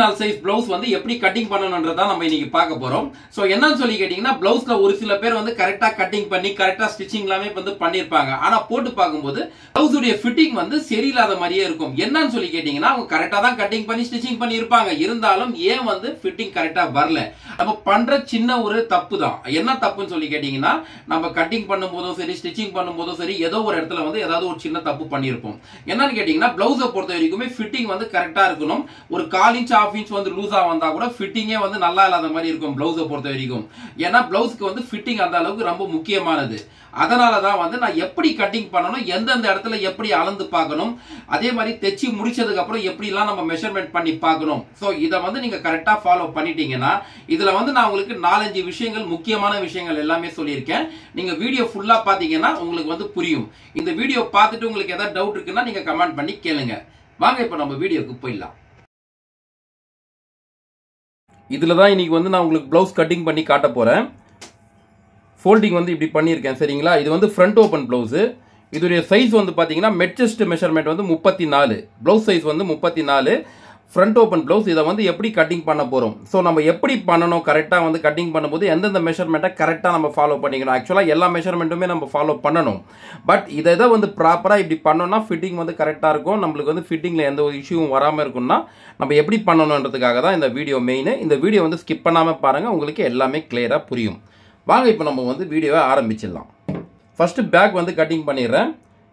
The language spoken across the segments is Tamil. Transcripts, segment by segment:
24 சைஸ் ப்ளவுஸ் வந்து எப்படி கட்டிங் பண்ணணும்ன்றத நம்ம இன்னைக்கு பார்க்க போறோம். சோ என்னன்னு சொல்லி கேட்டீங்கன்னா ப்ளவுஸ்ல ஒரு சில பேர் வந்து கரெக்ட்டா கட்டிங் பண்ணி கரெக்ட்டா ஸ்டிச்சிங் எல்லாமே வந்து பண்ணிருப்பாங்க. ஆனா போட்டு பார்க்கும்போது ப்ளவுஸ் உடைய ஃபிட்டிங் வந்து சரியில்லாத மாதிரியே இருக்கும். என்னன்னு சொல்லி கேட்டீங்கன்னா அவங்க கரெக்ட்டா தான் கட்டிங் பண்ணி ஸ்டிச்சிங் பண்ணிருப்பாங்க. இருந்தாலும் ஏன் வந்து ஃபிட்டிங் கரெக்ட்டா வரல? நம்ம பண்ற சின்ன ஒரு தப்பு தான். என்ன தப்புன்னு சொல்லி கேட்டீங்கன்னா நம்ம கட்டிங் பண்ணும்போதும் சரி ஸ்டிச்சிங் பண்ணும்போதும் சரி ஏதோ ஒரு இடத்துல வந்து ஏதாவது ஒரு சின்ன தப்பு பண்ணிருப்போம். என்னன்னு கேட்டீங்கன்னா ப்ளவுஸை பொறுத்த வரைக்குமே ஃபிட்டிங் வந்து கரெக்ட்டா இருக்கணும். ஒரு 1/4 இன்ச் 1/2 இன்ச் வந்து லூஸா வந்தா கூட ஃபிட்டிங்கே வந்து நல்லா இல்லாத மாதிரி இருக்கும் ப்ளவுஸை பொறுத்த வரைக்கும். ஏன்னா ப்ளவுஸ்க்கு வந்து ஃபிட்டிங் அந்த அளவுக்கு ரொம்ப முக்கியமானது. அதனாலதான் வந்து நான் எப்படி கட்டிங் பண்ணணும், எந்தெந்த இடத்துல எப்படி அளந்து பார்க்கணும், அதே மாதிரி தைச்சி முடிச்சதுக்கு அப்புறம் எப்படி எல்லாம் நம்ம மெஷர்மெண்ட் பண்ணி பார்க்கணும். சோ இத வந்து நீங்க கரெக்ட்டா ஃபாலோ பண்ணிட்டீங்கன்னா இதுல வந்து நான் உங்களுக்கு 4-5 விஷயங்கள் முக்கியமான விஷயங்கள் எல்லாமே சொல்லியிருக்கேன். நீங்க வீடியோ ஃபுல்லா பாத்தீங்கன்னா உங்களுக்கு வந்து புரியும். இந்த வீடியோ பார்த்துட்டு உங்களுக்கு ஏதாவது டவுட் இருக்குன்னா நீங்க கமெண்ட் பண்ணி கேளுங்க. வாங்க இப்ப நம்ம வீடியோக்கு போயிடலாம். இதுல தான் இன்னைக்கு வந்து நான் உங்களுக்கு ப்ளவுஸ் கட்டிங் பண்ணி காட்ட போறேன். ஃபோல்டிங் வந்து இப்படி பண்ணியிருக்கேன் சரிங்களா. இது வந்து ஃப்ரண்ட் ஓப்பன் ப்ளவுஸ். இதோடைய சைஸ் வந்து பாத்தீங்கன்னா மெட் செஸ்ட் மெஷர்மெண்ட் வந்து 34, ப்ளவுஸ் சைஸ் வந்து 34, ஃப்ரண்ட் ஓப்பன் ப்ளவுஸ். இதை வந்து எப்படி கட்டிங் பண்ண போறோம், ஸோ நம்ம எப்படி பண்ணணும் கரெக்டா வந்து கட்டிங் பண்ணும்போது எந்தெந்த மெஷர்மெண்ட்டை கரெக்டா நம்ம ஃபாலோ பண்ணிக்கணும். ஆக்சுவலா எல்லா மெஷர்மெண்ட்டுமே நம்ம ஃபாலோ பண்ணணும். பட் இதை வந்து ப்ராப்பரா இப்படி பண்ணோம்னா ஃபிட்டிங் வந்து கரெக்டா இருக்கும். நம்மளுக்கு வந்து ஃபிட்டிங்ல எந்த ஒரு இஷ்யூவும் வராம இருக்கும்னா நம்ம எப்படி பண்ணணுன்றதுக்காக தான் இந்த வீடியோ மெயின். இந்த வீடியோ வந்து ஸ்கிப் பண்ணாம பாருங்க, உங்களுக்கு எல்லாமே கிளியரா புரியும். வாங்க இப்போ நம்ம வந்து வீடியோவை ஆரம்பிச்சிடலாம். ஃபர்ஸ்ட் பேக் வந்து கட்டிங் பண்ணிடுறேன்.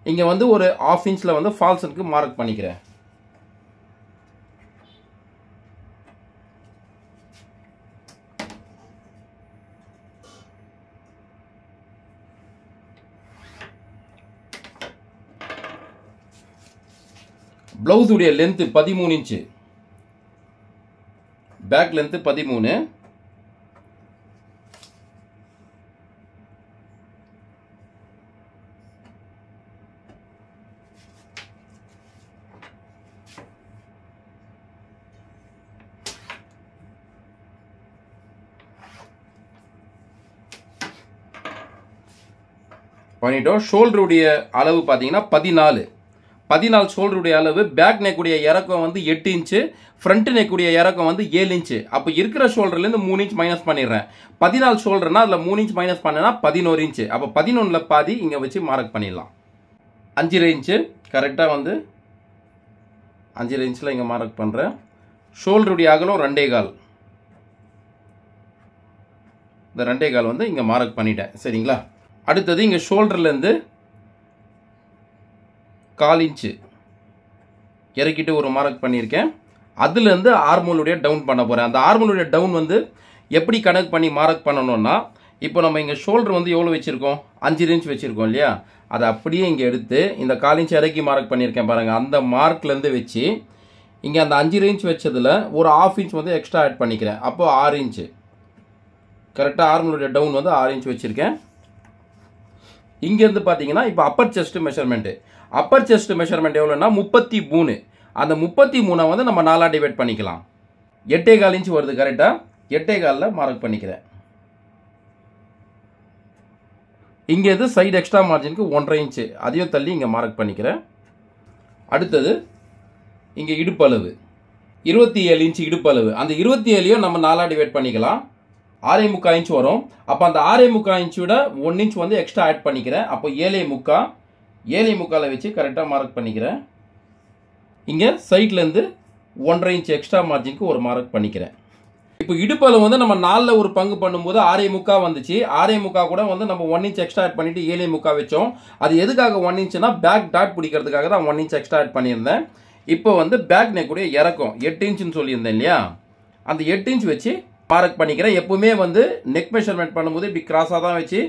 இங்க வந்து ஒரு 1/2 இன்ச்ல வந்து ஃபால்ஸனுக்கு மார்க் பண்ணிக்கிறேன். பிளவுஸ் உடைய லென்த் 13 இன்ச், பேக் லென்த் 13, பண்ணிட்டோம். ஷோல்டருடைய அளவு பாத்தீங்கன்னா 14 ஷோல்டருடைய அளவு. பேக் நெக் உடைய இறக்கம் வந்து 8 இன்ச்சு, ஃப்ரண்ட் நெக் உடைய இறக்கம் வந்து 7 இன்ச்சு. அப்ப இருக்கிற ஷோல்டர்ல இருந்து 3 இன்ச் மைனஸ் பண்ணிடுறேன். 14 ஷோல்டர்னா அதுல 3 இன்ச் மைனஸ் பண்ணா 11 இன்ச்சு. அப்ப 11ல பாதி இங்க வச்சு மார்க் பண்ணிடலாம். 5 இன்ச்சு கரெக்டா வந்து 5 இன்ச்ல இங்க மார்க் பண்றேன். ஷோல்டருடைய அகலம் 2.25, இந்த 2.25 வந்து இங்க மார்க் பண்ணிட்டேன் சரிங்களா. அடுத்தது இங்க ஷோல்டர்ல இருந்து 1/4 இன்ச்சு இறக்கிட்டு ஒரு மார்க் பண்ணியிருக்கேன். அதுல இருந்து ஆர்மோலுடைய டவுன் பண்ண போறேன். அந்த ஆர்மோலுடைய டவுன் வந்து எப்படி கனெக்ட் பண்ணி மார்க் பண்ணணும்னா, இப்போ நம்ம இங்க ஷோல்டர் வந்து எவ்வளவு வச்சிருக்கோம், 5 இன்ச் வச்சிருக்கோம் இல்லையா, அதை அப்படியே இங்க எடுத்து இந்த 1/4 இன்ச் இறக்கி மார்க் பண்ணியிருக்கேன் பாருங்க. அந்த மார்க்ல இருந்து வச்சு இங்க அந்த 5 இன்ச் வச்சதுல ஒரு 1/2 இன்ச் வந்து எக்ஸ்ட்ரா ஆட் பண்ணிக்கிறேன். அப்போ 6 இன்ச் கரெக்டா ஆர்மோலுடைய டவுன் வந்து 6 இன்ச் வச்சிருக்கேன். இங்க இருந்து பாத்தீங்கன்னா இப்போ upper chest measurement, upper chest measurement எவ்வளவுனா 33. அந்த 33 வந்து நம்ம 4ஆ டிவைட் பண்ணிக்கலாம். 8.25 இன்ச் வருது கரெக்டா. 8.25ல மார்க் பண்ணிக்கிறேன். இங்க இருந்து சைடு எக்ஸ்ட்ரா மார்ஜினுக்கு 1.5 இன்ச் அதையும் தள்ளி இங்க மார்க் பண்ணிக்கிறேன். அடுத்தது இங்க இடுப்பு அளவு 27 இன்ச் இடுப்பு அளவு. அந்த 27யும் நம்ம 4ஆ டிவைட் பண்ணிக்கலாம். 6.25 இன்ச் வரும். அப்ப அந்த 6.25 இன்ச்சோட 1 இன்ச் வந்து எக்ஸ்ட்ரா ஆட் பண்ணிக்கிறேன். அப்போ 7.25 வச்சு கரெக்டா மார்க் பண்ணிக்கிறேன். இங்க சைட்ல இருந்து 1.5 இன்ச் எக்ஸ்ட்ரா மார்ஜினுக்கு ஒரு மார்க் பண்ணிக்கிறேன். இப்போ இடுப்பு அளவு வந்து நம்ம 4ல ஒரு பங்கு பண்ணும்போது 6.25 வந்துச்சு. 6.25 கூட வந்து நம்ம 1 இன்ச் எக்ஸ்ட்ரா ஆட் பண்ணிட்டு 7.25 வச்சோம். அது எதுக்காக 1 இன்ச்னா பேக் டாட் பிடிக்கிறதுக்காக தான் 1 இன்ச் எக்ஸ்ட்ரா ஆட் பண்ணியிருந்தேன். இப்போ வந்து பேக் நெக் உடைய இறக்கம் 8 இன்ச்னு சொல்லியிருந்தேன் இல்லையா, அந்த 8 இன்ச் வச்சு மார்க் பண்ணிக்கிறேன். எப்பவுமே வந்து நெக் மெஷர்மெண்ட் பண்ணும்போது இப்படி கிராஸா தான் வச்சு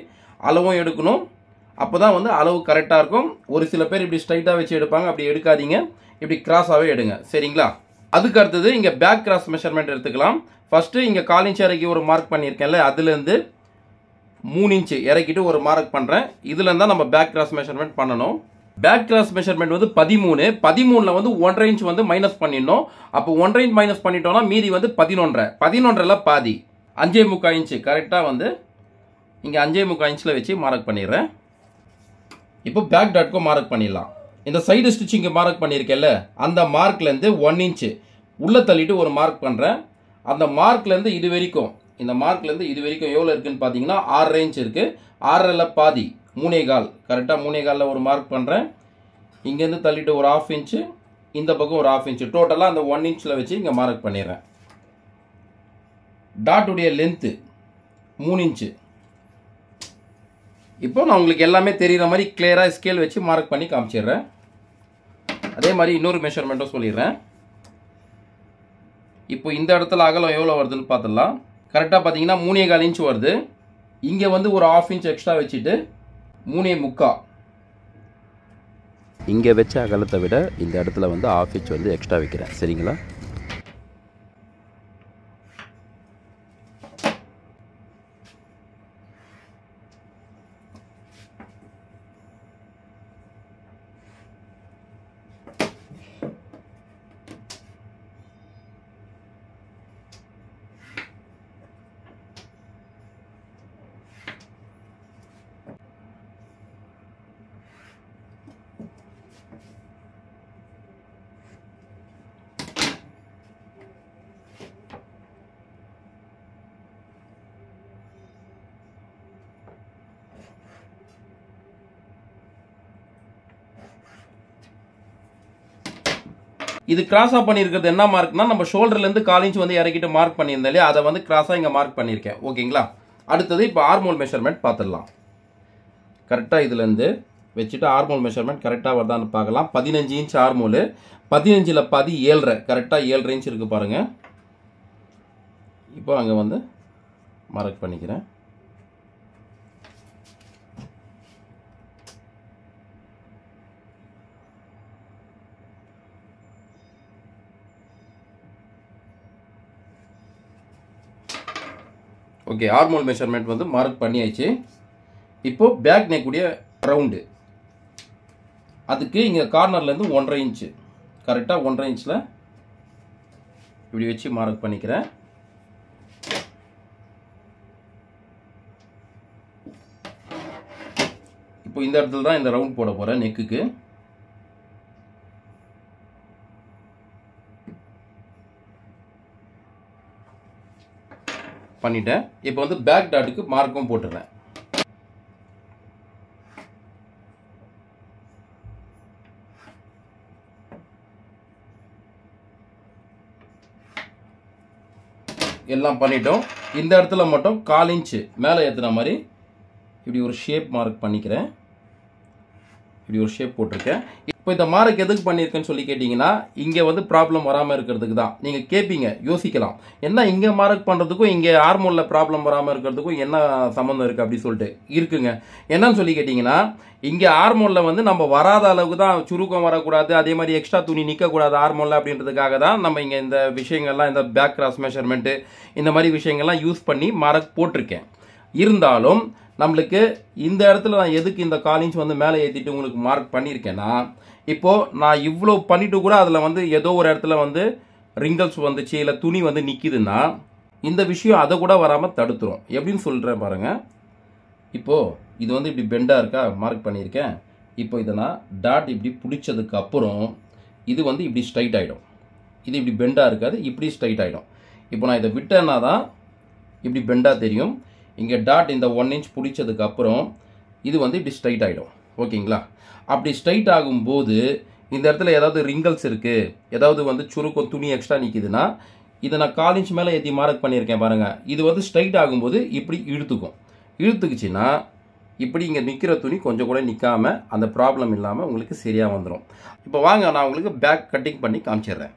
அளவும் எடுக்கணும். அப்பதான் வந்து அளவு கரெக்டா இருக்கும். ஒரு சில பேர் இப்படி ஸ்ட்ரைட்டா வச்சு எடுப்பாங்க, அப்படி எடுக்காதீங்க, இப்படி கிராஸாவே எடுங்க சரிங்களா. அதுக்கு அடுத்தது இங்க பேக் கிராஸ் மெஷர்மெண்ட் எடுத்துக்கலாம். ஃபர்ஸ்ட் இங்க 1/4 இன்ச் இறக்கி ஒரு மார்க் பண்ணியிருக்கேன்ல, அதுல இருந்து 3 இன்ச் இறக்கிட்டு ஒரு மார்க் பண்றேன். இதுல இருந்தா நம்ம பேக் கிராஸ் மெஷர்மெண்ட் பண்ணணும். பேக் கிராஸ் மெஷர்மெண்ட் வந்து 13ல வந்து 1.5 இன்ச் வந்து மைனஸ் பண்ணிடணும். அப்போ 1.5 இன்ச் மைனஸ் பண்ணிட்டோம்னா மீதி வந்து 11.5ல பாதி 5.25 இன்ச் கரெக்டா வந்து இங்க 5.25 இன்ச்ல வச்சு மார்க் பண்ணிடுறேன். இப்போ பேக் டாட்க்கு மார்க் பண்ணிடலாம். இந்த சைடு ஸ்டிச்சிங் மார்க் பண்ணியிருக்கேன்ல, அந்த மார்க்ல இருந்து 1 இன்ச் உள்ள தள்ளிட்டு ஒரு மார்க் பண்ணுறேன். அந்த மார்க்லேருந்து இது வரைக்கும், இந்த மார்க்லேருந்து இது வரைக்கும் எவ்வளோ இருக்குன்னு பார்த்தீங்கன்னா 6 இன்ச் இருக்குது. 6ல் பாதி 3.25, கரெக்டாக 3.25 ஒரு மார்க் பண்ணுறேன். இங்கேருந்து தள்ளிட்டு ஒரு 1/2 இன்ச்சு, இந்த பக்கம் ஒரு 1/2 இன்ச்சு, டோட்டலாக அந்த 1 இன்ச்சில் வச்சு இங்கே மார்க் பண்ணிடுறேன். டாட்டுடைய லென்த்து 3 இன்ச்சு. இப்போ நான் உங்களுக்கு எல்லாமே தெரிகிற மாதிரி கிளியராக ஸ்கேல் வச்சு மார்க் பண்ணி காமிச்சிடுறேன். அதே மாதிரி இன்னொரு மெஷர்மெண்ட்டும் சொல்லிடுறேன். இப்போ இந்த இடத்துல அகலம் எவ்வளோ வருதுன்னு பார்த்துடலாம். கரெக்டாக பார்த்தீங்கன்னா 3.25 இன்ச் வருது. இங்கே வந்து ஒரு 1/2 இன்ச் எக்ஸ்ட்ரா வச்சுட்டு 3.25. இங்கே வச்ச அகலத்தை விட இந்த இடத்துல வந்து 1/2 இன்ச் வந்து எக்ஸ்ட்ரா வைக்கிறேன். சரிங்களா? இது கிராஸாக பண்ணியிருக்கிறது என்ன மார்க்னா, நம்ம ஷோல்டர்லேருந்து 1/4 இன்ச் வந்து இறக்கிட்டு மார்க் பண்ணியிருந்தேன் இல்லையா, அதை வந்து கிராஸாக இங்கே மார்க் பண்ணியிருக்கேன். ஓகேங்களா? அடுத்தது இப்போ ஆர்மோல் மெஷர்மெண்ட் பார்த்துடலாம். கரெக்டாக இதுலேருந்து வச்சுட்டு ஆர்மோல் மெஷர்மெண்ட் கரெக்டாக வருதான்னு பார்க்கலாம். 15 இன்ச் ஆர்மோல், 15ல் பாதி 7.5, கரெக்டாக 7.5 இன்ச் இருக்குது பாருங்கள். இப்போ அங்கே வந்து மார்க் பண்ணிக்கிறேன். ஓகே, ஆர்மோல் மெஷர்மெண்ட் வந்து மார்க் பண்ணியாச்சு. இப்போ பேக் நெக் உடைய ரவுண்டு, அதுக்கு இங்கே கார்னர்லேருந்து 1.5 இன்ச்சு, கரெக்டாக 1.5 இன்ச்சில் இப்படி வச்சு மார்க் பண்ணிக்கிறேன். இப்போ இந்த இடத்துல தான் இந்த ரவுண்ட் போட போகிறேன் நெக்குக்கு. பண்ணிட்டேன். இப்போ வந்து பேக் டாட்டுக்கு மார்க்கும் போட்டுறேன். எல்லாம் பண்ணிட்டோம். இந்த இடத்துல மட்டும் 1/4 இன்ச்சு மேலே ஏற்றுன மாதிரி இப்படி ஒரு ஷேப் மார்க் பண்ணிக்கிறேன். இப்படி ஒரு ஷேப் போட்டிருக்கேன். இப்போ இந்த மார்க் எதுக்கு பண்ணியிருக்கேன்னு சொல்லி கேட்டிங்கன்னா, இங்கே வந்து ப்ராப்ளம் வராமல் இருக்கிறதுக்கு தான். நீங்கள் கேட்பீங்க, யோசிக்கலாம், என்ன இங்கே மார்க் பண்ணுறதுக்கும் இங்கே ஆர்மோலில் ப்ராப்ளம் வராமல் இருக்கிறதுக்கும் என்ன சம்மந்தம் இருக்குது அப்படி சொல்லிட்டு. இருக்குங்க. என்னன்னு சொல்லி கேட்டிங்கன்னா, இங்கே ஆர்மோலில் வந்து நம்ம வராத அளவுக்கு தான், சுருக்கம் வரக்கூடாது, அதே மாதிரி எக்ஸ்ட்ரா துணி நிற்கக்கூடாது ஆர்மோலில் அப்படின்றதுக்காக தான் நம்ம இங்கே இந்த விஷயங்கள்லாம், இந்த பேக் கிராஸ் மெஷர்மெண்ட்டு இந்த மாதிரி விஷயங்கள்லாம் யூஸ் பண்ணி மார்க் போட்டிருக்கேன். இருந்தாலும் நம்மளுக்கு இந்த இடத்துல நான் எதுக்கு இந்த 1/4 இன்ச் வந்து மேலே ஏற்றிட்டு உங்களுக்கு மார்க் பண்ணியிருக்கேன்னா, இப்போது நான் இவ்வளோ பண்ணிட்டு கூட அதில் வந்து ஏதோ ஒரு இடத்துல வந்து ரிங்கல்ஸ் வந்துச்சு, இல்லை துணி வந்து நிற்கிதுன்னா இந்த விஷயம் அதை கூட வராமல் தடுத்துரும். எப்படின்னு சொல்கிறேன் பாருங்கள். இப்போது இது வந்து இப்படி பெண்டாக இருக்கா, மார்க் பண்ணியிருக்கேன். இப்போ இதை நான் டாட் இப்படி பிடிச்சதுக்கு அப்புறம் இது வந்து இப்படி ஸ்ட்ரைட் ஆகிடும். இது இப்படி பெண்டாக இருக்காது, இப்படி ஸ்ட்ரைட் ஆகிடும். இப்போ நான் இதை விட்டேன்னா தான் இப்படி பெண்டாக தெரியும். இங்கே டாட் இந்த 1 இன்ச் பிடிச்சதுக்கு அப்புறம் இது வந்து இப்படி ஸ்ட்ரைட் ஆகிடும். ஓகேங்களா? அப்படி ஸ்ட்ரைட் ஆகும்போது இந்த இடத்துல ஏதாவது ரிங்கல்ஸ் இருக்குது, ஏதாவது வந்து சுருக்கம் துணி எக்ஸ்ட்ரா நிற்கிதுன்னா, இதை நான் 1/4 இன்ச் மேலே ஏற்றி மார்க் பண்ணியிருக்கேன் பாருங்கள். இது வந்து ஸ்ட்ரைட் ஆகும்போது இப்படி இழுத்துக்கும். இழுத்துக்குச்சுன்னா இப்படி இங்கே நிற்கிற துணி கொஞ்சம் கூட நிற்காமல் அந்த ப்ராப்ளம் இல்லாமல் உங்களுக்கு சரியாக வந்துடும். இப்போ வாங்க நான் உங்களுக்கு பேக் கட்டிங் பண்ணி காமிச்சிடுறேன்.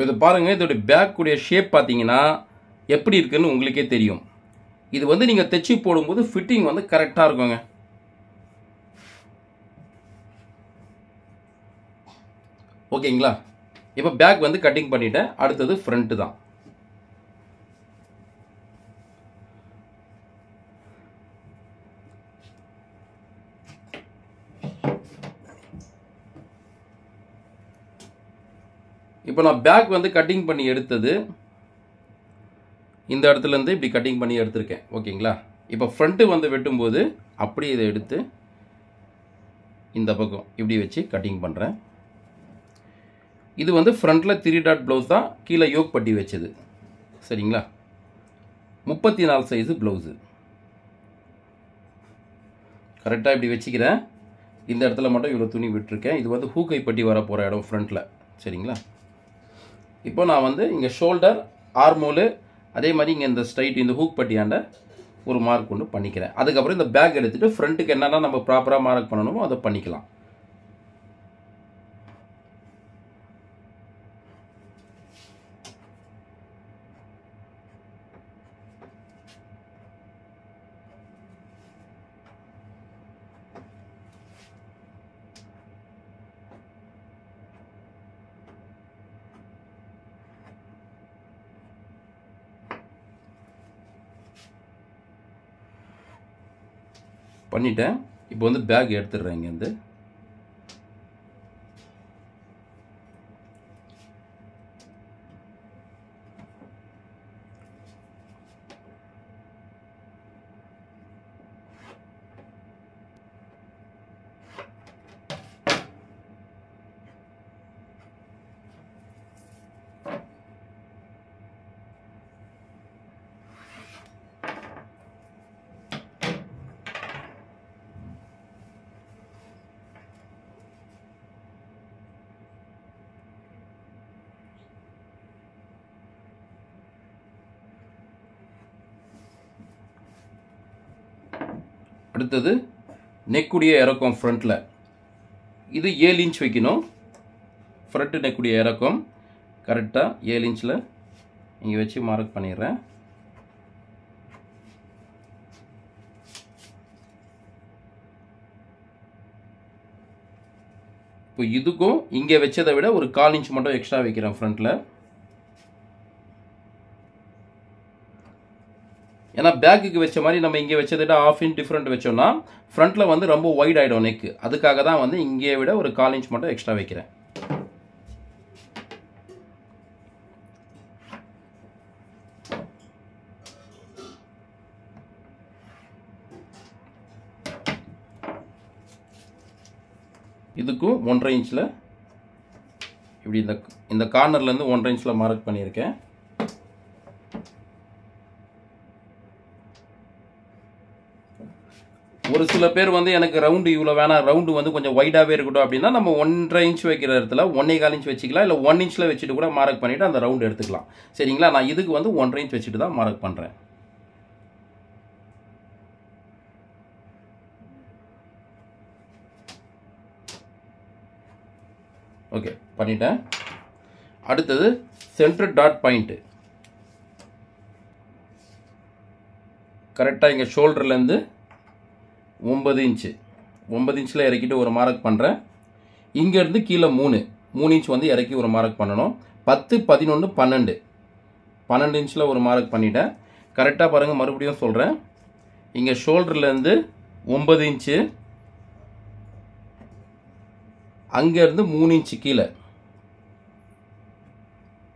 இது பாருங்கள், இதோடைய பேக் உடைய ஷேப் பார்த்தீங்கன்னா எப்படி இருக்குன்னு உங்களுக்கே தெரியும். இது வந்து நீங்கள் தைச்சி போடும்போது ஃபிட்டிங் வந்து கரெக்டாக இருக்குங்க. ஓகேங்களா? இப்போ பேக் வந்து கட்டிங் பண்ணிட்டேன். அடுத்தது ஃப்ரண்ட்டு தான். இப்போ நான் பேக் வந்து கட்டிங் பண்ணி எடுத்தது இந்த இடத்துலேருந்து இப்படி கட்டிங் பண்ணி எடுத்திருக்கேன். ஓகேங்களா? இப்போ ஃப்ரண்ட்டு வந்து வெட்டும்போது அப்படியே இதை எடுத்து இந்த பக்கம் இப்படி வச்சு கட்டிங் பண்ணுறேன். இது வந்து ஃப்ரண்ட்டில் 3 டாட் ப்ளவுஸ் தான், கீழே யோக் பட்டி வச்சது. சரிங்களா? 34 சைஸு ப்ளவுஸு. கரெக்டாக இப்படி வச்சுக்கிறேன். இந்த இடத்துல மட்டும் இவ்வளோ துணி விட்டுருக்கேன். இது வந்து ஹூக்கை பட்டி வர போகிற இடம் ஃப்ரண்ட்டில். சரிங்களா? இப்போ நான் வந்து இங்கே ஷோல்டர், ஆர்மோலு, அதே மாதிரி இங்கே இந்த ஸ்ட்ரைட் இந்த ஹூக் பட்டியாண்ட ஒரு மார்க் கொண்டு பண்ணிக்கிறேன். அதுக்கப்புறம் இந்த பேக் எடுத்துகிட்டு ஃப்ரண்ட்டுக்கு என்னென்னா நம்ம ப்ராப்பராக மார்க் பண்ணணுமோ அதை பண்ணிக்கலாம். பண்ணிட்டேன். இப்போ வந்து பேக் எடுத்துடுறேன். இங்கேருந்து அடுத்தது நெக்குடைய இறக்கம் ஃப்ரண்ட்டில் இது 7 இன்ச் வைக்கணும். ஃப்ரண்ட்டு நெக்குடைய இறக்கம் கரெக்டாக 7 இன்ச்சில் இங்கே வச்சு மார்க் பண்ணிடுறேன். இப்போ இதுக்கும் இங்கே வச்சதை விட ஒரு 1/4 இன்ச் மட்டும் எக்ஸ்ட்ரா வைக்கிறேன் ஃப்ரண்ட்டில். ஏன்னா பேக்குக்கு வச்ச மாதிரி நம்ம இங்கே வச்சதை விட 1/2 இன்ச் டிஃப்ரெண்ட் வச்சோம்னா ஃப்ரண்ட்டில் வந்து ரொம்ப ஒய்ட் ஆகிடும் நெக்கு. அதுக்காக தான் வந்து இங்கே விட ஒரு 1/4 இன்ச் மட்டும் எக்ஸ்ட்ரா வைக்கிறேன். இதுக்கும் 1.5 இன்ச்சில் இப்படி இந்த கார்னர்லேருந்து 1.5 இன்ச்சில் மார்க் பண்ணியிருக்கேன். ஒரு சில பேர் வந்து எனக்கு ரவுண்டு இவ்வளோ வேணாம், ரவுண்டு வந்து கொஞ்சம் வைடாகவே இருக்கட்டும் அப்படின்னா நம்ம 1.5 இன்ச் வைக்கிற இடத்துல 1.25 இன்ச் வச்சுக்கலாம். இல்லை 1 இன்ச்சில் வச்சுட்டு கூட மார்க் பண்ணிவிட்டு அந்த ரவுண்டு எடுத்துக்கலாம். சரிங்களா? நான் இதுக்கு வந்து 1.5 இன்ச் வச்சுட்டு தான் மார்க் பண்ணுறேன். ஓகே, பண்ணிட்டேன். அடுத்தது சென்டர் டாட் பாயிண்ட்டு கரெக்டாக இங்கே ஷோல்டர்லேருந்து 9 இன்ச்சு 9 இன்ச்சில் இறக்கிட்டு ஒரு மார்க் பண்ணுறேன். இங்கேருந்து கீழே 3 இன்ச் வந்து இறக்கி ஒரு மார்க் பண்ணணும். 10, 11, 12 இன்ச்சில் ஒரு மார்க் பண்ணிட்டேன். கரெக்டாக பாருங்கள், மறுபடியும் சொல்கிறேன். இங்கே ஷோல்டர்லேருந்து 9 இன்ச்சு, அங்கேருந்து 3 இன்ச்சு கீழே.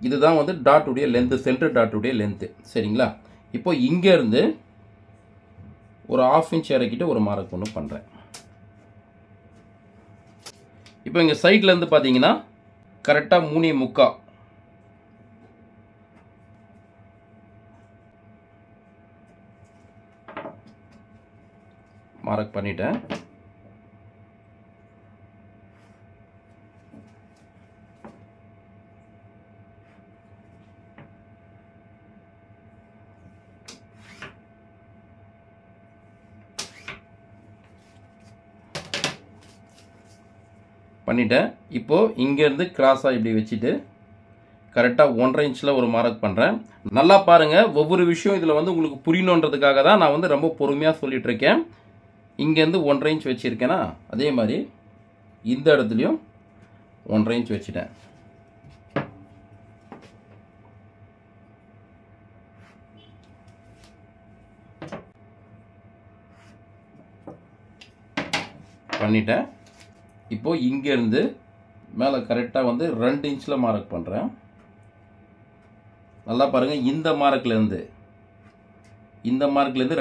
இதுதான் வந்து டாட்டுடைய லென்த்து, சென்டர் டாட்டுடைய லென்த்து. சரிங்களா? இப்போ இங்கேருந்து ஒரு 1/2 இன்ச் இறக்கிட்டு ஒரு மார்க் ஒன்று பண்ணுறேன். இப்போ இங்கே சைட்லேருந்து பார்த்தீங்கன்னா கரெக்டாக 3.25 மார்க் பண்ணிட்டேன். பண்ணிட்டேன். இப்போது இங்கேருந்து கிராஸாக இப்படி வச்சுட்டு கரெக்டாக 1.5 இன்ச்சில் ஒரு மார்க் பண்ணுறேன். நல்லா பாருங்கள், ஒவ்வொரு விஷயம் இதில் வந்து உங்களுக்கு புரியணுன்றதுக்காக தான் நான் வந்து ரொம்ப பொறுமையாக சொல்லிட்டு இருக்கேன். இங்கேருந்து 1.5 இன்ச் வச்சுருக்கேன்னா அதே மாதிரி இந்த இடத்துலையும் 1.5 இன்ச் வச்சுட்டேன். பண்ணிட்டேன். இப்போ இங்கேருந்து மேலே கரெக்டாக வந்து 2 இன்ச்சில் மார்க் பண்ணுறேன். நல்லா பாருங்கள், இந்த மார்க்லேருந்து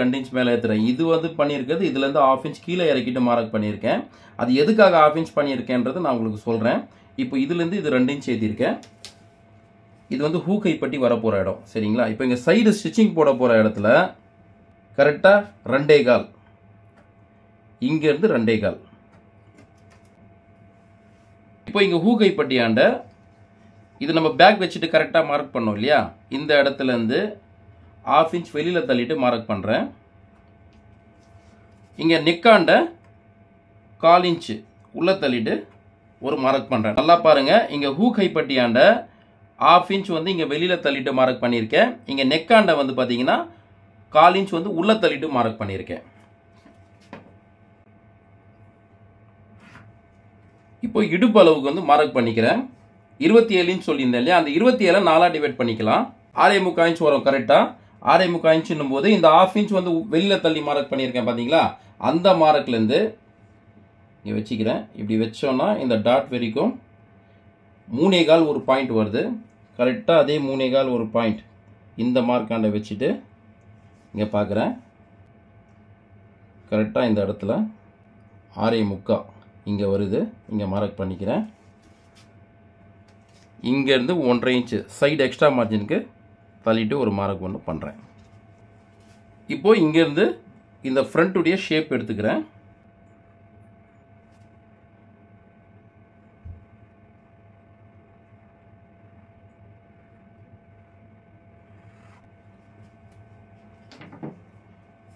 2 இன்ச் மேலே ஏற்றுறேன். இது வந்து பண்ணியிருக்கிறது இதுலேருந்து 1/2 இன்ச் கீழே இறக்கிட்டு மார்க் பண்ணியிருக்கேன். அது எதுக்காக 1/2 இன்ச் பண்ணியிருக்கேன்றது நான் உங்களுக்கு சொல்கிறேன். இப்போ இதுலேருந்து இது 2 இன்ச் ஏற்றிருக்கேன். இது வந்து ஹூ கைப்பட்டி வரப்போகிற இடம், சரிங்களா? இப்போ இங்கே சைடு ஸ்டிச்சிங் போட போகிற இடத்துல கரெக்டாக 2.25, இங்கேருந்து 2.25. இப்போ இங்கே ஹூ கைப்பட்டியாண்ட இது நம்ம பேக் வச்சுட்டு கரெக்டாக மார்க் பண்ணோம் இல்லையா? இந்த இடத்துலேருந்து 1/2 இன்ச் வெளியில் தள்ளிட்டு மார்க் பண்ணுறேன். இங்கே நெக்காண்ட 1/4 இன்ச் உள்ளே தள்ளிட்டு ஒரு மார்க் பண்ணுறேன். நல்லா பாருங்கள், இங்கே ஹூ கைப்பட்டியாண்ட 1/2 இன்ச் வந்து இங்கே வெளியில் தள்ளிட்டு மார்க் பண்ணியிருக்கேன். இங்கே நெக்காண்ட வந்து பார்த்தீங்கன்னா 1/4 இன்ச் வந்து உள்ளே தள்ளிட்டு மார்க் பண்ணியிருக்கேன். இப்போ இடுப்பு அளவுக்கு வந்து மார்க் பண்ணிக்கிறேன். 27 இன்ச் சொல்லியிருந்தேன் இல்லையா? அந்த 27 4ஆக டிவைட் பண்ணிக்கலாம். 6.25 இன்ச் வரும் கரெக்டாக. 6.25 இன்ச்சுன்னும் போது இந்த 1/2 இன்ச் வந்து வெளியில் தள்ளி மார்க் பண்ணியிருக்கேன் பார்த்தீங்களா? அந்த மார்க்லேருந்து இங்கே வச்சுக்கிறேன். இப்படி வச்சோன்னா இந்த டாட் வரைக்கும் 3.25 ஒரு பாயிண்ட் வருது. கரெக்டாக அதே 3.25 ஒரு பாயிண்ட் இந்த மார்க்காண்ட வச்சுட்டு இங்கே பார்க்குறேன். கரெக்டாக இந்த இடத்துல 6.25 இங்கே வருது. இங்கே மார்க் பண்ணிக்கிறேன். இங்கேருந்து 1.5 இன்ச்சு சைடு எக்ஸ்ட்ரா மார்ஜினுக்கு தள்ளிட்டு ஒரு மார்க் ஒன்று பண்ணுறேன். இப்போது இங்கேருந்து இந்த ஃப்ரண்ட்டுடைய ஷேப் எடுத்துக்கிறேன்.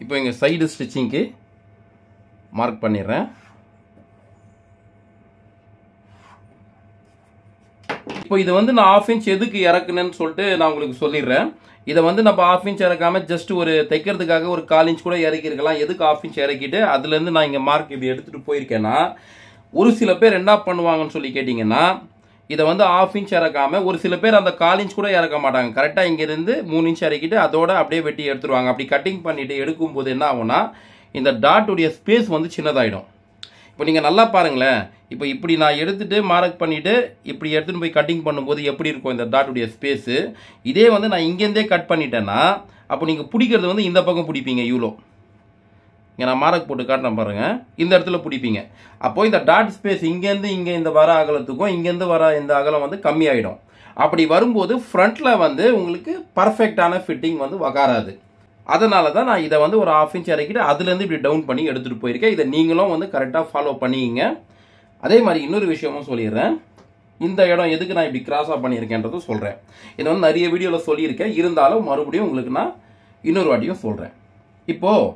இப்போ இங்கே சைடு ஸ்டிச்சிங்க்கு மார்க் பண்ணிடுறேன். இப்போ இது வந்து நான் 1/2 இன்ச் எதுக்கு இறக்குனேன்னு சொல்லிட்டு நான் உங்களுக்கு சொல்லிடுறேன். இதை வந்து நம்ம 1/2 இன்ச் இறக்காம ஜஸ்ட் ஒரு தைக்கிறதுக்காக ஒரு 1/4 இன்ச் கூட இறக்கிருக்கலாம். எதுக்கு 1/2 இன்ச் இறக்கிட்டு அதுலேருந்து நான் இங்கே மார்க் இப்படி எடுத்துகிட்டு போயிருக்கேன்னா, ஒரு சில பேர் என்ன பண்ணுவாங்கன்னு சொல்லி கேட்டிங்கன்னா, இதை வந்து 1/2 இன்ச் இறக்காம ஒரு சில பேர் அந்த 1/4 இன்ச் கூட இறக்க மாட்டாங்க. கரெக்டாக இங்கேருந்து 3 இன்ச் இறக்கிட்டு அதோட அப்படியே வெட்டி எடுத்துருவாங்க. அப்படி கட்டிங் பண்ணிட்டு எடுக்கும்போது என்ன ஆகும்னா, இந்த டாட்டுடைய ஸ்பேஸ் வந்து சின்னதாயிடும். இப்போ நீங்கள் நல்லா பாருங்களேன். இப்போ இப்படி நான் எடுத்துகிட்டு மார்க் பண்ணிவிட்டு இப்படி எடுத்துகிட்டு போய் கட்டிங் பண்ணும்போது எப்படி இருக்கும் இந்த டாட்டுடைய ஸ்பேஸு. இதே வந்து நான் இங்கேருந்தே கட் பண்ணிட்டேன்னா அப்போ நீங்கள் பிடிக்கிறது வந்து இந்த பக்கம் பிடிப்பீங்க. இவ்வளோ இங்கே நான் மார்க் போட்டு காட்டுறேன் பாருங்கள். இந்த இடத்துல பிடிப்பீங்க. அப்போது இந்த டாட் ஸ்பேஸ் இங்கேருந்து இங்கே இந்த வர அகலத்துக்கும் இங்கேருந்து வர இந்த அகலம் வந்து கம்மியாயிடும். அப்படி வரும்போது ஃப்ரண்ட்டில் வந்து உங்களுக்கு பர்ஃபெக்டான ஃபிட்டிங் வந்து வராது. அதனால தான் நான் இதை வந்து ஒரு 1/2 இன்ச் இறக்கிட்டு அதுலேருந்து இப்படி டவுன் பண்ணி எடுத்துகிட்டு போயிருக்கேன். இதை நீங்களும் வந்து கரெக்டாக ஃபாலோ பண்ணிக்கிங்க. அதே மாதிரி இன்னொரு விஷயமும் சொல்லிடுறேன். இந்த இடம் எதுக்கு நான் இப்படி கிராஸாக பண்ணியிருக்கேன்றதும் சொல்கிறேன். இதை வந்து நிறைய வீடியோவில் சொல்லியிருக்கேன். இருந்தாலும் மறுபடியும் உங்களுக்கு நான் இன்னொரு வாட்டியும் சொல்கிறேன். இப்போது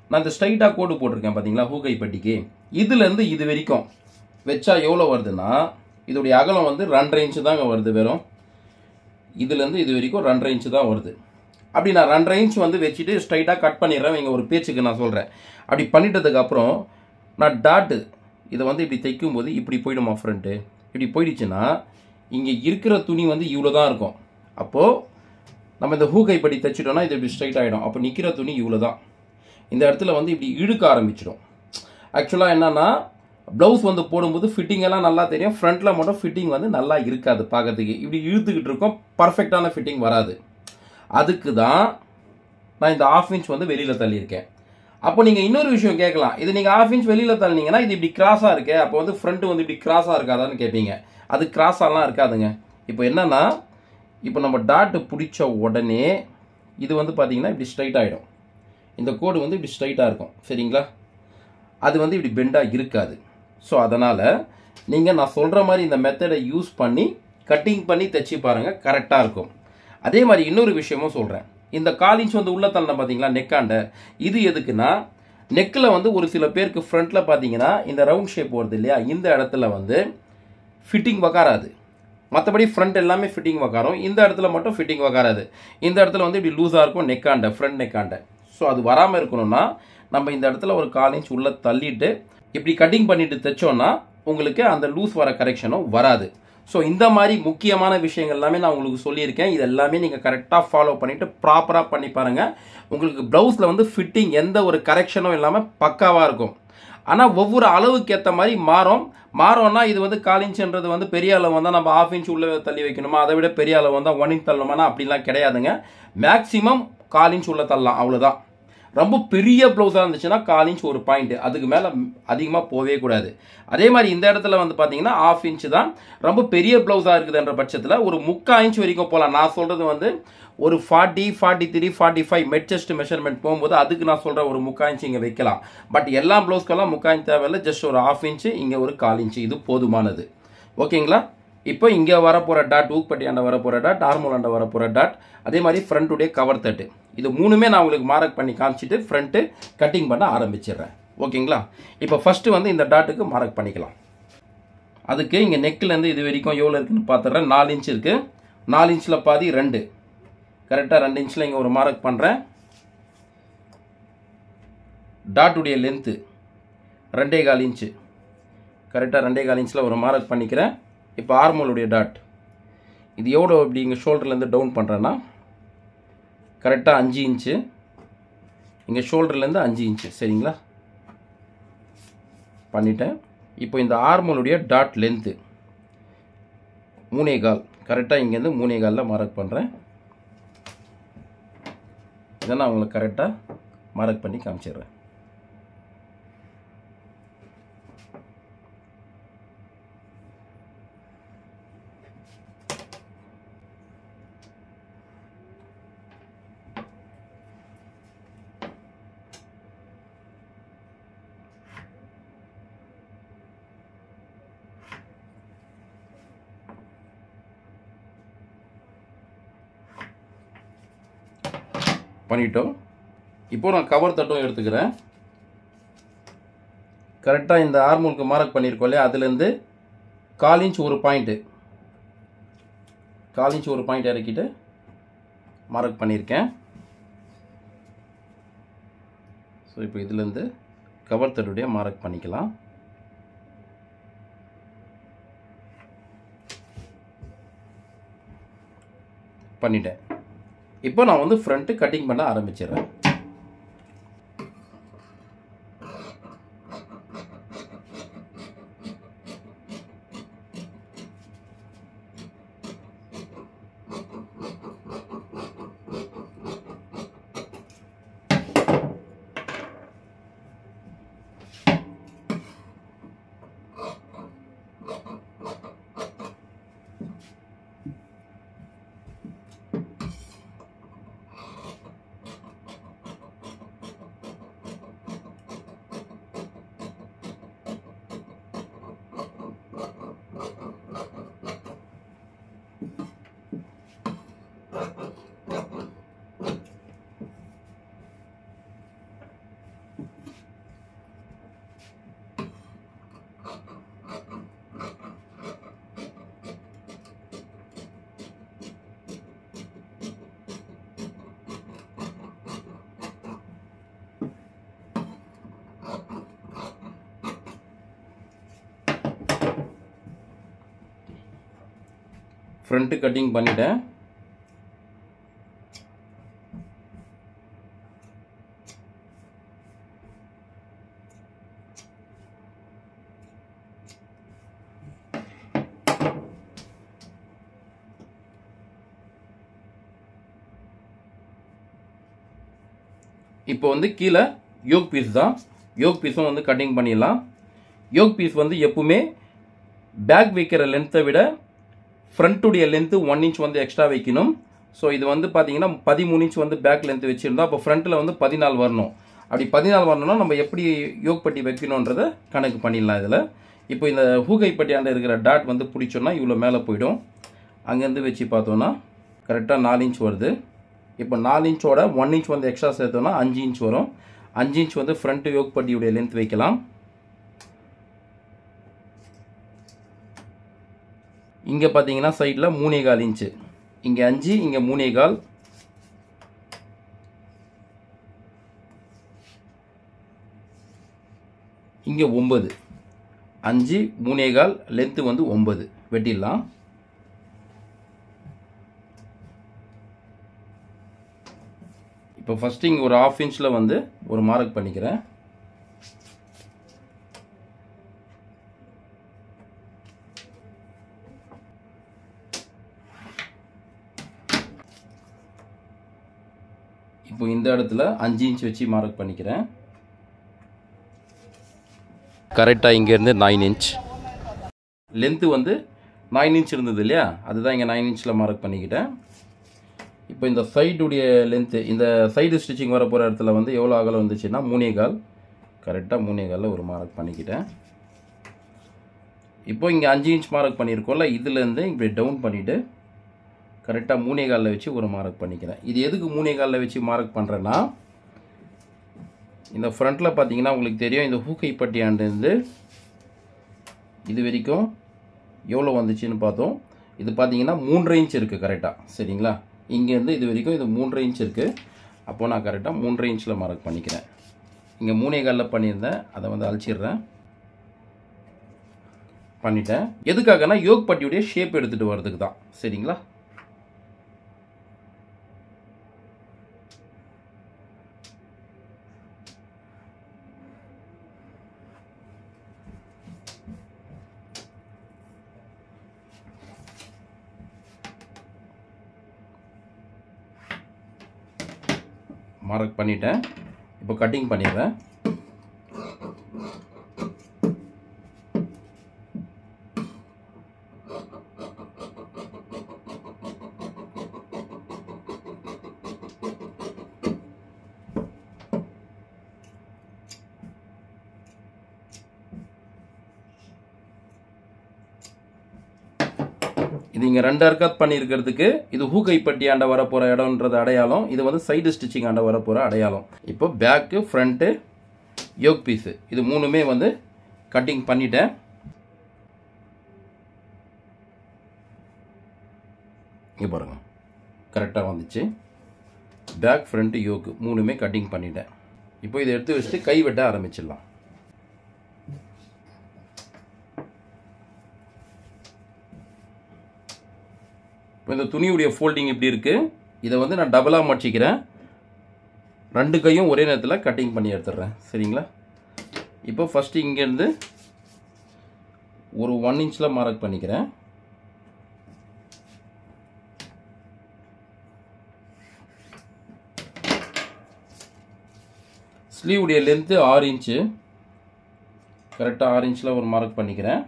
நான் இந்த ஸ்ட்ரைட்டாக கோடு போட்டிருக்கேன் பார்த்தீங்களா ஹூ கைப்பட்டிக்கு. இதுலேருந்து இது வரைக்கும் வச்சா எவ்வளோ வருதுன்னா, இதோடைய அகலம் வந்து 2.5 இன்ச்சு தாங்க வருது. வெறும் இதுலேருந்து இது வரைக்கும் 2.5 இன்ச்சு தான் வருது. அப்படி நான் 2.5 இன்ச் வந்து வச்சுட்டு ஸ்ட்ரைட்டாக கட் பண்ணிடுறேன். இங்கே ஒரு பேச்சுக்கு நான் சொல்கிறேன். அப்படி பண்ணிட்டதுக்கப்புறம் நான் டாட்டு இதை வந்து இப்படி தைக்கும்போது இப்படி போயிடுமா ஃப்ரண்ட்டு. இப்படி போயிடுச்சுன்னா இங்கே இருக்கிற துணி வந்து இவ்வளோ தான் இருக்கும். அப்போது நம்ம இந்த ஹூ கைப்பட்டி தைச்சிட்டோம்னா இது இப்படி ஸ்ட்ரைட் ஆகிடும். அப்போ நிற்கிற துணி இவ்வளோ தான். இந்த இடத்துல வந்து இப்படி இழுக்க ஆரம்பிச்சிடும். ஆக்சுவலாக என்னன்னா, ப்ளவுஸ் வந்து போடும்போது ஃபிட்டிங் எல்லாம் நல்லா தெரியும். ஃப்ரண்ட்டில் மட்டும் ஃபிட்டிங் வந்து நல்லா இருக்காது பார்க்கறதுக்கு. இப்படி இழுத்துக்கிட்டு இருக்கும், பர்ஃபெக்டான ஃபிட்டிங் வராது. அதுக்கு தான் நான் இந்த 1/2 இன்ச் வந்து வெளியில் தள்ளியிருக்கேன். அப்போ நீங்கள் இன்னொரு விஷயம் கேட்கலாம், இது நீங்கள் 1/2 இன்ச் வெளியில் தள்ளினீங்கன்னா இது இப்படி கிராஸாக இருக்கே, அப்போ வந்து ஃப்ரண்ட் வந்து இப்படி கிராஸாக இருக்காதான்னு கேட்பீங்க. அது கிராஸாலாம் இருக்காதுங்க. இப்போ என்னன்னா, இப்போ நம்ம டாட்டு பிடிச்ச உடனே இது வந்து பார்த்தீங்கன்னா இப்படி ஸ்ட்ரைட் ஆகிடும். இந்த கோடு வந்து இப்படி ஸ்ட்ரைட்டாக இருக்கும், சரிங்களா? அது வந்து இப்படி பெண்டாக இருக்காது. ஸோ அதனால் நீங்கள் நான் சொல்கிற மாதிரி இந்த மெத்தடை யூஸ் பண்ணி கட்டிங் பண்ணி தைச்சி பாருங்கள், கரெக்டாக இருக்கும். அதே மாதிரி இன்னொரு விஷயமும் சொல்கிறேன். இந்த 1/4 இன்ச் வந்து உள்ள தள்ளன பார்த்தீங்களா நெக்காண்ட, இது எதுக்குன்னா, நெக்கில் வந்து ஒரு சில பேருக்கு ஃப்ரண்ட்டில் பார்த்தீங்கன்னா இந்த ரவுண்ட் ஷேப் வருது இல்லையா, இந்த இடத்துல வந்து ஃபிட்டிங் உக்காராது. மற்றபடி ஃப்ரண்ட் எல்லாமே ஃபிட்டிங் உக்காரும். இந்த இடத்துல மட்டும் ஃபிட்டிங் உக்காராது. இந்த இடத்துல வந்து இப்படி லூஸாக இருக்கும் நெக்காண்ட, ஃப்ரண்ட் நெக்காண்ட. ஸோ அது வராமல் இருக்கணும்னா நம்ம இந்த இடத்துல ஒரு 1/4 இன்ச் உள்ளே தள்ளிட்டு இப்படி கட்டிங் பண்ணிட்டு தைச்சோன்னா உங்களுக்கு அந்த லூஸ் வர கரெக்ஷனும் வராது. ஸோ இந்த மாதிரி முக்கியமான விஷயங்கள் எல்லாமே நான் உங்களுக்கு சொல்லியிருக்கேன். இது எல்லாமே நீங்கள் கரெக்டாக ஃபாலோ பண்ணிவிட்டு ப்ராப்பராக பண்ணி பாருங்கள். உங்களுக்கு ப்ளவுஸில் வந்து ஃபிட்டிங் எந்த ஒரு கரெக்ஷனும் இல்லாமல் பக்காவாக இருக்கும். ஆனால் ஒவ்வொரு அளவுக்கு ஏற்ற மாதிரி மாறோம்னா இது வந்து 1/4 இன்ச்சுன்றது வந்து பெரிய அளவு வந்தால் நம்ம 1/2 இன்ச் உள்ளே தள்ளி வைக்கணுமா, அதை விட பெரிய அளவு வந்தால் 1 இன்ச் தள்ளணுமானா அப்படிலாம் கிடையாதுங்க. மேக்ஸிமம் 1/4 இன்ச் உள்ள தள்ளலாம், அவ்வளோதான். ரொம்ப பெரிய ப்ளவுஸாக இருந்துச்சுன்னா 1/4 இன்ச் ஒரு பாயிண்ட், அதுக்கு மேலே அதிகமாக போகவே கூடாது. அதே மாதிரி இந்த இடத்துல வந்து பார்த்தீங்கன்னா 1/2 இன்ச் தான். ரொம்ப பெரிய ப்ளவுஸாக இருக்குதுன்ற பட்சத்தில் ஒரு 3/4 இன்ச் வரைக்கும் போகலாம். நான் சொல்கிறது வந்து ஒரு 40, 43, 45 மெட் செஸ்ட் மெஷர்மெண்ட் போகும்போது அதுக்கு நான் சொல்கிற ஒரு 3/4 இன்ச் இங்கே வைக்கலாம். பட் எல்லா ப்ளவுஸ்க்கெல்லாம் 3/4 இன்ச் தேவையில்லை. ஜஸ்ட் ஒரு 1/2 இன்ச்சு, இங்கே ஒரு 1/4 இன்ச்சு, இது போதுமானது. ஓகேங்களா? இப்போ இங்கே வரப்போகிற டாட், ஊக்பட்டியாண்ட வரப்போகிற டாட், ஆர்மோலாண்ட வரப்போகிற டாட், அதே மாதிரி ஃப்ரண்ட்டுடைய கவர் தட்டு, இது மூணுமே நான் உங்களுக்கு மார்க் பண்ணி காமிச்சிட்டு ஃப்ரண்ட்டு கட்டிங் பண்ண ஆரம்பிச்சிடுறேன். ஓகேங்களா? இப்போ ஃபஸ்ட்டு வந்து இந்த டாட்டுக்கு மார்க் பண்ணிக்கலாம். அதுக்கு இங்கே நெக்கிலேருந்து இது வரைக்கும் எவ்வளோ இருக்குன்னு பார்த்துட்றேன். 4 இன்ச் இருக்குது. 4 இன்ச்சில் பாதி 2, கரெக்டாக 2 இன்ச்சில் இங்கே ஒரு மார்க் பண்ணுறேன். டாட்டுடைய லென்த்து 2.25 இன்ச்சு, கரெக்டாக 2.25 இன்ச்சில் ஒரு மார்க் பண்ணிக்கிறேன். இப்போ ஆர்மோலுடைய டாட் இது எவ்வளோ இப்படி இங்கே ஷோல்டர்லேருந்து டவுன் பண்ணுறேன்னா கரெக்டாக 5 இன்ச்சு, இங்கே ஷோல்டர்லேருந்து 5 இன்ச்சு. சரிங்களா? பண்ணிட்டேன். இப்போ இந்த ஆர்மோலுடைய டாட் லென்த்து 3.25, கரெக்டாக இங்கேருந்து 3.25 மார்க் பண்ணுறேன். இதை நான் உங்களுக்கு கரெக்டாக மார்க் பண்ணி காமிச்சிடுறேன். பண்ணிட்டோம். இப்போ நான் கவர் தட்டும் எடுத்துக்கிறேன். கரெக்டாக இந்த ஆர்மோலுக்கு மார்க் பண்ணியிருக்கோம் இல்லையா, அதுலேருந்து 1/4 இன்ச் ஒரு பாயிண்ட்டு, 1/4 இன்ச் ஒரு பாயிண்ட் இறக்கிட்டு மார்க் பண்ணியிருக்கேன். ஸோ இப்போ இதுலேருந்து கவர் தட்டுடைய மார்க் பண்ணிக்கலாம். பண்ணிட்டேன். இப்போ நான் வந்து ஃப்ரண்ட்டு கட்டிங் பண்ண ஆரம்பிச்சிடுறேன். ஃப்ரண்ட்டு கட்டிங் பண்ணிட்டேன். இப்போ வந்து கீழே யோக் பீஸ் தான், யோக் பீஸும் வந்து கட்டிங் பண்ணிடலாம். யோக் பீஸ் வந்து எப்பவுமே பேக் வைக்கிற லென்த்தை விட ஃப்ரண்ட்டுடைய லென்த்து 1 இன்ச் வந்து எக்ஸ்ட்ரா வைக்கணும். ஸோ இது வந்து பார்த்தீங்கன்னா 13 இன்ச் வந்து பேக் லென்த் வச்சுருந்தோம். அப்போ ஃப்ரண்ட்டில் வந்து 14 வரணும். அப்படி 14 வரணும்னா நம்ம எப்படி யோக் பட்டி வைக்கணுன்றதை கணக்கு பண்ணிடலாம் இதில். இப்போ இந்த ஹூகை பட்டியாண்ட இருக்கிற டாட் வந்து பிடிச்சோன்னா இவ்வளோ மேலே போயிடும். அங்கேருந்து வச்சு பார்த்தோன்னா கரெக்டாக 4 இன்ச் வருது. இப்போ 4 இன்ச்சோட 1 இன்ச் வந்து எக்ஸ்ட்ரா சேர்த்தோன்னா 5 இன்ச் வரும். 5 இன்ச் வந்து ஃப்ரண்ட் யோக் பட்டியுடைய லென்த் வைக்கலாம். இங்கே பார்த்தீங்கன்னா சைடில் 3.25 இன்ச்சு, இங்கே 5, இங்கே 3.25, இங்கே 9, 5, 3.25, லென்த்து வந்து 9 வெட்டிடலாம். இப்போ ஃபஸ்ட்டு இங்கே ஒரு 1/2 இன்ச்சில் வந்து ஒரு மார்க் பண்ணிக்கிறேன். இப்போ இந்த இடத்துல 5 இன்ச் வச்சு மார்க் பண்ணிக்கிறேன். கரெக்டாக இங்கேருந்து 9 இன்ச். லென்த்து வந்து 9 இன்ச் இருந்தது இல்லையா, அதுதான் இங்கே 9 இன்ச்சில் மார்க் பண்ணிக்கிட்டேன். இப்போ இந்த சைடுடைய லென்த்து, இந்த சைடு ஸ்டிச்சிங் வர போகிற இடத்துல வந்து எவ்வளோ அகலம் வந்துச்சுன்னா 3.25, கரெக்டாக 3.25 ஒரு மார்க் பண்ணிக்கிட்டேன். இப்போ இங்கே 5 இன்ச் மார்க் பண்ணியிருக்கோம்ல, இதுலேருந்து இப்படி டவுன் பண்ணிவிட்டு கரெக்டாக 3.25 வச்சு ஒரு மார்க் பண்ணிக்கிறேன். இது எதுக்கு 3.25 வச்சு மார்க் பண்ணுறேன்னா, இந்த ஃப்ரண்ட்டில் பார்த்தீங்கன்னா உங்களுக்கு தெரியும், இந்த ஹூக்கைப்பட்டியாண்டிருந்து இது வரைக்கும் எவ்வளோ வந்துச்சுன்னு பார்த்தோம். இது பார்த்தீங்கன்னா 3.5 இன்ச் இருக்குது கரெக்டாக, சரிங்களா? இங்கேருந்து இது வரைக்கும் இது 3.5 இன்ச் இருக்குது. அப்போது நான் கரெக்டாக 3.5 இன்ச்சில் மார்க் பண்ணிக்கிறேன். இங்கே 3.25 பண்ணியிருந்தேன், அதை வந்து அழிச்சிடுறேன். பண்ணிட்டேன். எதுக்காகனா யோக் பட்டியுடைய ஷேப் எடுத்துகிட்டு வர்றதுக்கு தான், சரிங்களா? மார்க் பண்ணிட்டேன். இப்போ கட்டிங் பண்ணிடுறேன். இது இங்கே 2 அர்க்காத் பண்ணியிருக்கிறதுக்கு இது ஹூக்கைப்பட்டி ஆண்ட வரப்போகிற இடம்ன்றது அடையாளம், இது வந்து சைடு ஸ்டிச்சிங் ஆண்ட வரப்போகிற அடையாளம். இப்போ பேக்கு, ஃப்ரண்ட்டு, யோக் பீஸு இது 3மே வந்து கட்டிங் பண்ணிட்டேன். இங்கே பாருங்கள், கரெக்டாக வந்துச்சு. பேக், ஃப்ரண்ட்டு, யோக்கு 3மே கட்டிங் பண்ணிட்டேன். இப்போ இதை எடுத்து வச்சுட்டு கை வெட்ட ஆரம்பிச்சிடலாம். இப்போ இந்த துணியுடைய ஃபோல்டிங் இப்படி இருக்குது. இதை வந்து நான் டபுளாக மடிச்சிக்கிறேன். 2 கையும் ஒரே நேரத்தில் கட்டிங் பண்ணி எடுத்துடுறேன், சரிங்களா? இப்போ ஃபஸ்ட்டு இங்கேருந்து ஒரு 1 இன்ச்சில் மார்க் பண்ணிக்கிறேன். ஸ்லீவுடைய லென்த்து 6 இன்ச்சு, கரெக்டாக 6 இன்ச்சில் ஒரு மார்க் பண்ணிக்கிறேன்.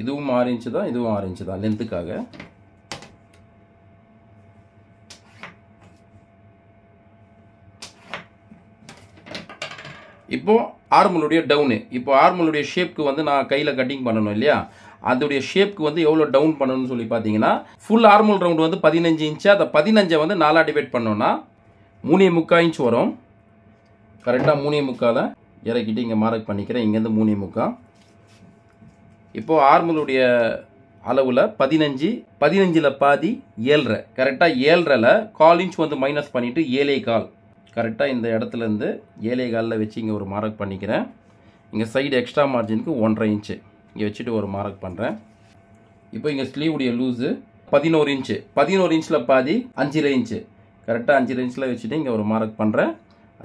இதுவும் 6 இன்ச்சு தான், இதுவும் 6 இன்ச்சு தான் லென்த்துக்காக. இப்போ ஆர்மலுடைய டவுனு, இப்போ ஆர்மலுடைய ஷேப்க்கு வந்து நான் கையில் கட்டிங் பண்ணணும் இல்லையா, அதோடைய ஷேப்க்கு வந்து எவ்வளோ டவுன் பண்ணணும்னு சொல்லி பார்த்தீங்கன்னா, ஃபுல் ஆர்மல் ரவுண்ட் வந்து 15 இன்ச்சு. அதை 15 வந்து 4 டிவைட் பண்ணோன்னா 3.25 இன்ச் வரும். கரெக்டாக 3.25 இறக்கிட்டு இங்கே மார்க் பண்ணிக்கிறேன். இங்கேருந்து 3.25. இப்போ ஆர்மலுடைய அளவில் 15, 15ல் பாதி 7.5, கரெக்டாக 7.5ல் 1/4 இன்ச் வந்து மைனஸ் பண்ணிவிட்டு 7.25, கரெக்டாக இந்த இடத்துலேருந்து 7.25 வச்சு இங்கே ஒரு மார்க் பண்ணிக்கிறேன். இங்கே சைடு எக்ஸ்ட்ரா மார்ஜினுக்கு 1.5 இன்ச்சு இங்கே வச்சுட்டு ஒரு மார்க் பண்ணுறேன். இப்போ இங்கே ஸ்லீவுடைய லூஸு 11 இன்ச்சு, 11 இன்ச்சில் பாதி 5.5 இன்ச்சு, கரெக்டாக 5.5 இன்ச்சில் வச்சுட்டு இங்கே ஒரு மார்க் பண்ணுறேன்.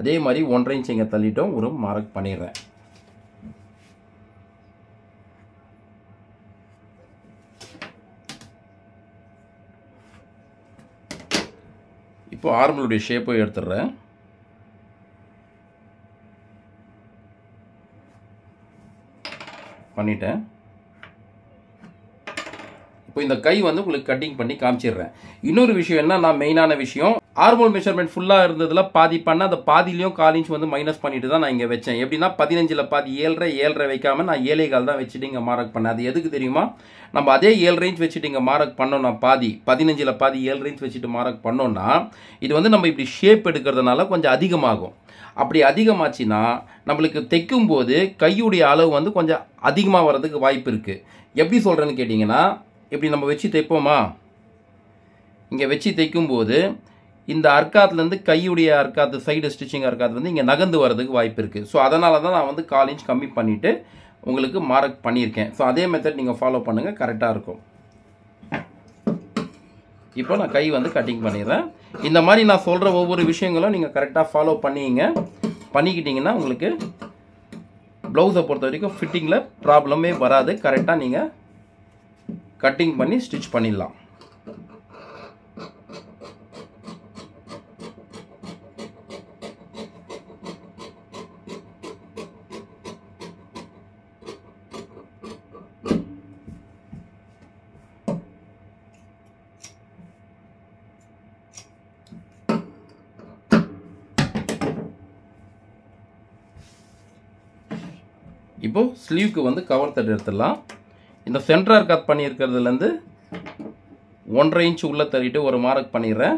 அதே மாதிரி 1.5 இன்ச் இங்கே தள்ளிட்டோம், ஒரு மார்க் பண்ணிடுறேன். இப்போ ஆர்மலுடைய ஷேப்பை எடுத்துடுறேன். பண்ணிட்டேன். இப்போ இந்த கை வந்து உங்களுக்கு கட்டிங் பண்ணி காமிச்சிடுறேன். இன்னொரு விஷயம் என்ன, நான் மெயினான விஷயம், ஆர்மல் மெஷர்மெண்ட் ஃபுல்லாக இருந்ததில் பாதி பண்ண அந்த பாதிலையும் 1/4 இன்ச் வந்து மைனஸ் பண்ணிட்டு தான் நான் இங்கே வச்சேன். எப்படின்னா 15ல் பாதி 7.5 வைக்காம நான் 7.25 தான் வச்சுட்டு இங்கே மார்க் பண்ணேன். அது எதுக்கு தெரியுமா, நம்ம அதே 7.5 இன்ச் வச்சுட்டு இங்கே மார்க் பண்ணோம்னா, பாதி 15ல் பாதி 7.5 இன்ச் வச்சுட்டு மார்க் பண்ணோம்னா, இது வந்து நம்ம இப்படி ஷேப் எடுக்கிறதுனால கொஞ்சம் அதிகமாகும். அப்படி அதிகமாச்சுன்னா நம்மளுக்கு தைக்கும் போது கையுடைய அளவு வந்து கொஞ்சம் அதிகமாக வர்றதுக்கு வாய்ப்பு இருக்குது. எப்படி சொல்கிறேன்னு கேட்டிங்கன்னா, இப்படி நம்ம வச்சு தைப்போமா, இங்கே வச்சு தைக்கும்போது இந்த அர்க்காத்துலேருந்து கையுடைய அர்க்காத்து சைடு ஸ்டிச்சிங் அர்க்காத்துலேருந்து இங்கே நகர்ந்து வர்றதுக்கு வாய்ப்பு இருக்குது. ஸோ அதனால தான் நான் வந்து 1/4 இன்ச் கம்மி பண்ணிவிட்டு உங்களுக்கு மார்க் பண்ணியிருக்கேன். ஸோ அதே மெத்தட் நீங்கள் ஃபாலோ பண்ணுங்கள், கரெக்டாக இருக்கும். இப்போ நான் கை வந்து கட்டிங் பண்ணிடுறேன். இந்த மாதிரி நான் சொல்கிற ஒவ்வொரு விஷயங்களும் நீங்கள் கரெக்டாக ஃபாலோ பண்ணிக்கிட்டிங்கன்னா உங்களுக்கு ப்ளவுஸை பொறுத்த வரைக்கும் ஃபிட்டிங்கில் ப்ராப்ளமே வராது. கரெக்டாக நீங்கள் கட்டிங் பண்ணி ஸ்டிச் பண்ணிடலாம். இப்போ ஸ்லீவ்க்கு வந்து கவர் தட்டு எடுத்துடலாம். இந்த சென்டர் கட் பண்ணியிருக்கிறதுலேருந்து 1.5 இன்ச் உள்ளே தள்ளிட்டு ஒரு மார்க் பண்ணிடுறேன்.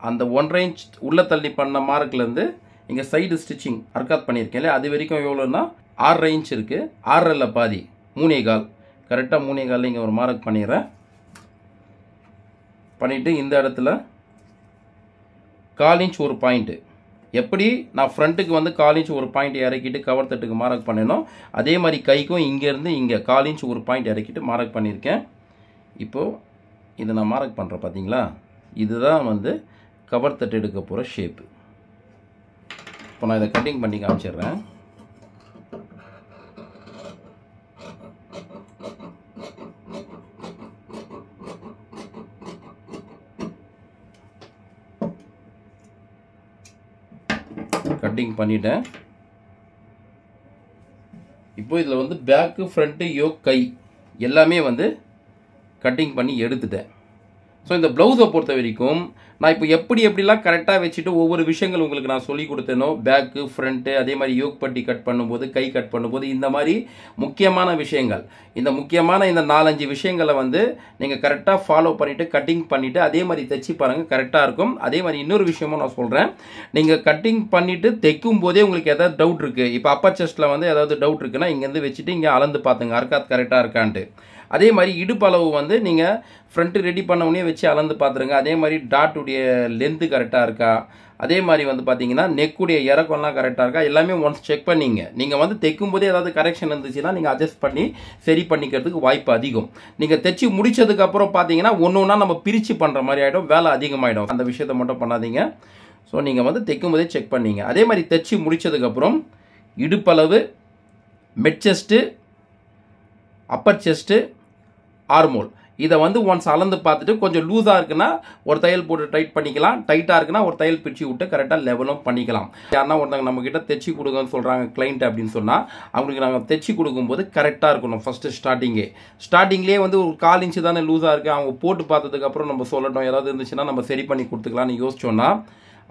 அந்த 1.5 இன்ச் உள்ளே தள்ளி பண்ண மார்க்லேருந்து இங்கே சைடு ஸ்டிச்சிங் அர்க்காத் பண்ணியிருக்கேன் இல்லையா, அது வரைக்கும் எவ்வளோன்னா 6.5 இன்ச் இருக்குது. 6.5 பாதி 3.25, கரெக்டாக 3.25 இங்கே ஒரு மார்க் பண்ணிடுறேன். பண்ணிவிட்டு இந்த இடத்துல 1/4 இன்ச் ஒரு பாயிண்ட்டு, எப்படி நான் ஃப்ரண்ட்டுக்கு வந்து 1/4 இன்ச் ஒரு பாயிண்ட் இறக்கிட்டு கவர் தட்டுக்கு மார்க் பண்ணணும், அதே மாதிரி கைக்கும் இங்கேருந்து இங்கே 1/4 இன்ச் ஒரு பாயிண்ட் இறக்கிட்டு மார்க் பண்ணியிருக்கேன். இப்போது இதை நான் மார்க் பண்ணுறேன் பார்த்தீங்களா, இதுதான் வந்து கவர் தட்டு எடுக்க போகிற ஷேப்பு. இப்போ நான் இதை கட்டிங் பண்ணி காமிச்சிடுறேன். கட்டிங் பண்ணிட்டேன். இப்போ இதில் வந்து பேக்கு ஃப்ரண்ட்டு யோக் கை எல்லாமே வந்து கட்டிங் பண்ணி எடுத்துட்டேன். ஸோ இந்த ப்ளவுஸை பொறுத்த வரைக்கும் நான் இப்போ எப்படிலாம் கரெக்டாக வச்சுட்டு ஒவ்வொரு விஷயங்கள் உங்களுக்கு நான் சொல்லி கொடுத்தேனோ, பேக்கு ஃப்ரண்ட்டு அதே மாதிரி யோக் பட்டி கட் பண்ணும்போது, கை கட் பண்ணும்போது, இந்த மாதிரி முக்கியமான விஷயங்கள், இந்த முக்கியமான இந்த 4-5 விஷயங்களை வந்து நீங்கள் கரெக்டாக ஃபாலோ பண்ணிவிட்டு கட்டிங் பண்ணிவிட்டு அதே மாதிரி தைச்சி பாருங்கள், கரெக்டாக இருக்கும். அதே மாதிரி இன்னொரு விஷயமும் நான் சொல்கிறேன், நீங்கள் கட்டிங் பண்ணிவிட்டு தைக்கும் போதே உங்களுக்கு ஏதாவது டவுட் இருக்குது, இப்போ அப்பர் செஸ்ட்டில் வந்து ஏதாவது டவுட் இருக்குன்னா இங்கேருந்து வச்சுட்டு இங்கே அளந்து பார்த்துங்க அர்க்காத் கரெக்டாக இருக்கான்ட்டு. அதே மாதிரி இடுப்பளவு வந்து நீங்கள் ஃப்ரண்ட்டு ரெடி பண்ணவுடனே வச்சு அளந்து பார்த்துருங்க. அதே மாதிரி டாட்டுடைய லென்த்து கரெக்டாக இருக்கா, அதே மாதிரி வந்து பார்த்தீங்கன்னா நெக்குடைய இறக்கம்லாம் கரெக்டாக இருக்கா, எல்லாமே ஒன்ஸ் செக் பண்ணிங்க. நீங்கள் வந்து தைக்கும் போதே ஏதாவது கரெக்ஷன் இருந்துச்சுன்னா நீங்கள் அட்ஜஸ்ட் பண்ணி சரி பண்ணிக்கிறதுக்கு வாய்ப்பு அதிகம். நீங்கள் தைச்சி முடிச்சதுக்கப்புறம் பார்த்தீங்கன்னா ஒன்று ஒன்றா நம்ம பிரித்து பண்ணுற மாதிரி ஆகிடும், வேலை அதிகமாகிடும். அந்த விஷயத்தை மட்டும் பண்ணாதீங்க. ஸோ நீங்கள் வந்து தைக்கும் போதே செக் பண்ணிங்க. அதே மாதிரி தைச்சி முடித்ததுக்கப்புறம் இடுப்பளவு, mid chest, Appar chest, armhole இதை வந்து ஒன்ஸ் அளந்து பார்த்துட்டு கொஞ்சம் லூஸாக இருக்குன்னா ஒரு தையல் போட்டு டைட் பண்ணிக்கலாம், டைட்டாக இருக்குன்னா ஒரு தையல் பிரித்து விட்டு கரெக்டாக லெவலும் பண்ணிக்கலாம். யாருன்னா ஒருத்தவங்க நம்மக்கிட்ட தைச்சி கொடுங்கன்னு சொல்கிறாங்க கிளைண்ட் அப்படின்னு சொன்னால் அவங்களுக்கு நாங்கள் தைச்சி கொடுக்கும்போது கரெக்டாக இருக்கணும். ஃபஸ்ட்டு ஸ்டார்டிங்லேயே வந்து ஒரு 1/4 இன்ச்சு தானே லூஸாக இருக்குது, அவங்க போட்டு பார்த்ததுக்கப்புறம் நம்ம சொல்லட்டும், ஏதாவது இருந்துச்சுன்னா நம்ம சரி பண்ணி கொடுத்துக்கலாம்னு யோசிச்சோன்னா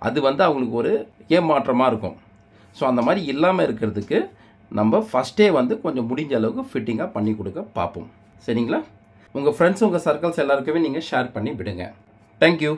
அது வந்து அவங்களுக்கு ஒரு ஏமாற்றமாக இருக்கும். ஸோ அந்த மாதிரி இல்லாமல் இருக்கிறதுக்கு நம்ம ஃபஸ்ட்டே வந்து கொஞ்சம் முடிஞ்ச அளவுக்கு ஃபிட்டிங்காக பண்ணி கொடுக்க பார்ப்போம். சரிங்களா? உங்கள் ஃப்ரெண்ட்ஸ், உங்கள் சர்க்கிள்ஸ் எல்லாருக்குமே நீங்கள் ஷேர் பண்ணி விடுங்க. தேங்க்யூ.